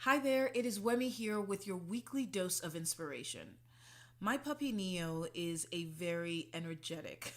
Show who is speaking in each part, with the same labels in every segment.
Speaker 1: Hi there, it is Wemi here with your weekly dose of inspiration. My puppy Neo is a very energetic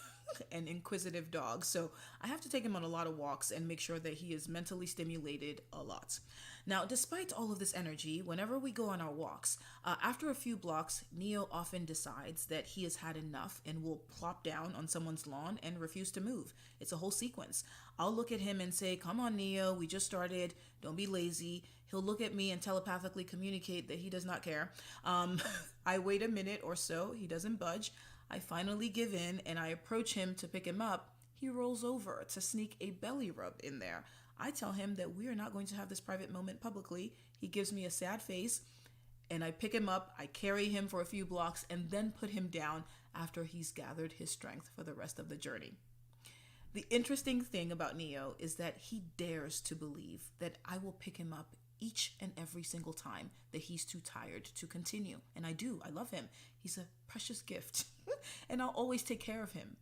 Speaker 1: and inquisitive dog, so I have to take him on a lot of walks and make sure that he is mentally stimulated a lot. Now, despite all of this energy, whenever we go on our walks, after a few blocks, Neo often decides that he has had enough and will plop down on someone's lawn and refuse to move. It's a whole sequence. I'll look at him and say, "Come on, Neo, we just started. Don't be lazy." He'll look at me and telepathically communicate that he does not care. I wait a minute or so. He doesn't budge. I finally give in and I approach him to pick him up. He rolls over to sneak a belly rub in there. I tell him that we are not going to have this private moment publicly. He gives me a sad face and I pick him up. I carry him for a few blocks and then put him down after he's gathered his strength for the rest of the journey. The interesting thing about Neo is that he dares to believe that I will pick him up each and every single time that he's too tired to continue. And I do. I love him. He's a precious gift. And I'll always take care of him.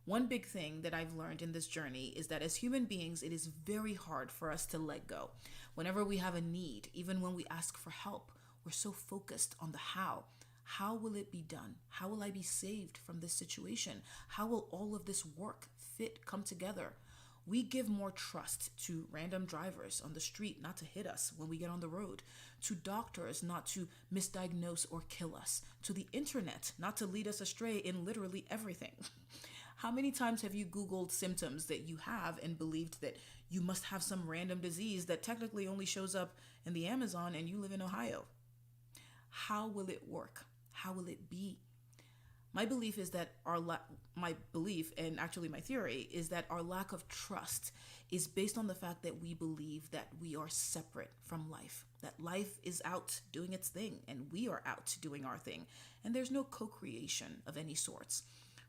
Speaker 1: One big thing that I've learned in this journey is that as human beings, it is very hard for us to let go. Whenever we have a need, even when we ask for help, we're so focused on the how. How will it be done? How will I be saved from this situation? How will all of this work, fit, come together? We give more trust to random drivers on the street not to hit us when we get on the road, to doctors not to misdiagnose or kill us, to the internet not to lead us astray in literally everything. How many times have you Googled symptoms that you have and believed that you must have some random disease that technically only shows up in the Amazon and you live in Ohio? How will it work? How will it be? My belief is that my belief and actually my theory is that our lack of trust is based on the fact that we believe that we are separate from life, that life is out doing its thing and we are out doing our thing, and there's no co-creation of any sorts.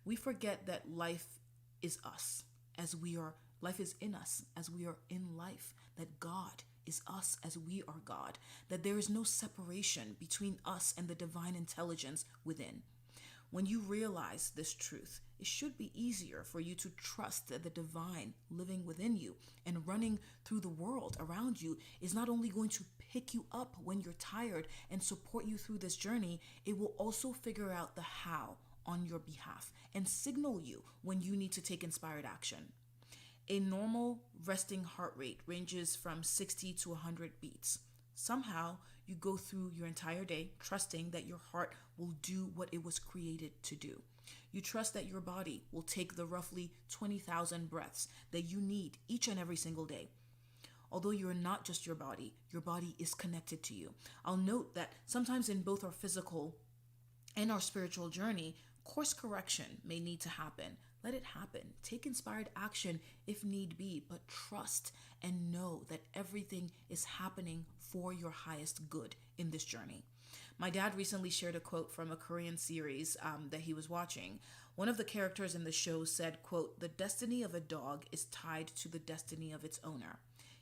Speaker 1: We forget that life is us as we are, life is in us as we are in life, that God is us as we are God, that there is no separation between us and the divine intelligence within. When you realize this truth, it should be easier for you to trust that the divine living within you and running through the world around you is not only going to pick you up when you're tired and support you through this journey, it will also figure out the how on your behalf and signal you when you need to take inspired action. A normal resting heart rate ranges from 60 to 100 beats. Somehow, you go through your entire day trusting that your heart will do what it was created to do. You trust that your body will take the roughly 20,000 breaths that you need each and every single day. Although you're not just your body is connected to you. I'll note that sometimes in both our physical and our spiritual journey, course correction may need to happen. Let it happen. Take inspired action if need be, but trust and know that everything is happening for your highest good in this journey. My dad recently shared a quote from a Korean series that he was watching. One of the characters in the show said, quote, "The destiny of a dog is tied to the destiny of its owner.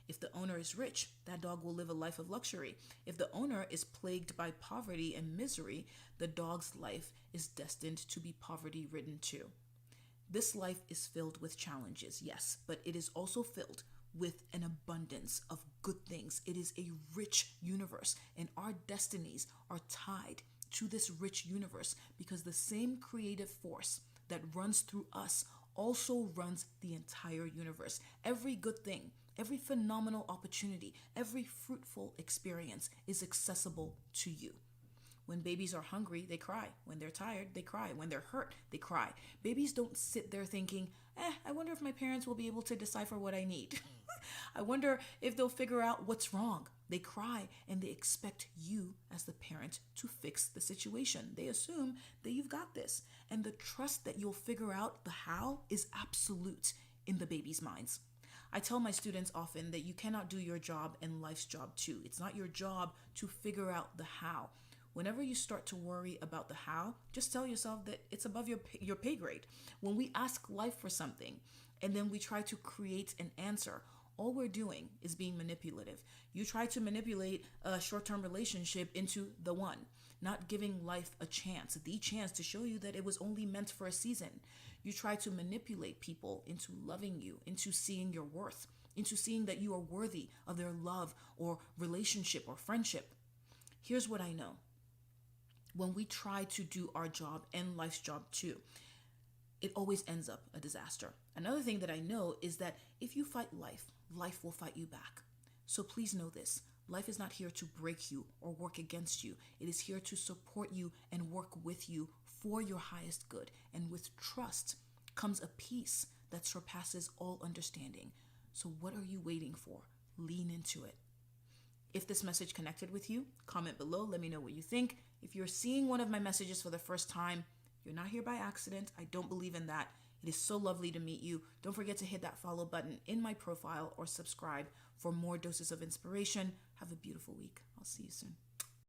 Speaker 1: If the owner is rich, that dog will live a life of luxury. If the owner is plagued by poverty and misery, the dog's life is destined to be poverty-ridden too." This life is filled with challenges, yes, but it is also filled with an abundance of good things. It is a rich universe, and our destinies are tied to this rich universe because the same creative force that runs through us also runs the entire universe. Every good thing, every phenomenal opportunity, every fruitful experience is accessible to you. When babies are hungry, they cry. When they're tired, they cry. When they're hurt, they cry. Babies don't sit there thinking, I wonder if my parents will be able to decipher what I need. I wonder if they'll figure out what's wrong. They cry and they expect you as the parent to fix the situation. They assume that you've got this. And the trust that you'll figure out the how is absolute in the baby's minds. I tell my students often that you cannot do your job and life's job too. It's not your job to figure out the how. Whenever you start to worry about the how, just tell yourself that it's above your pay grade. When we ask life for something and then we try to create an answer, all we're doing is being manipulative. You try to manipulate a short-term relationship into the one, not giving life the chance to show you that it was only meant for a season. You try to manipulate people into loving you, into seeing your worth, into seeing that you are worthy of their love or relationship or friendship. Here's what I know. When we try to do our job and life's job too, it always ends up a disaster. Another thing that I know is that if you fight life, life will fight you back. So please know this. Life is not here to break you or work against you. It is here to support you and work with you for your highest good. And with trust comes a peace that surpasses all understanding. So what are you waiting for? Lean into it. If this message connected with you, comment below. Let me know what you think. If you're seeing one of my messages for the first time, you're not here by accident. I don't believe in that. It is so lovely to meet you. Don't forget to hit that follow button in my profile or subscribe for more doses of inspiration. Have a beautiful week. I'll see you soon.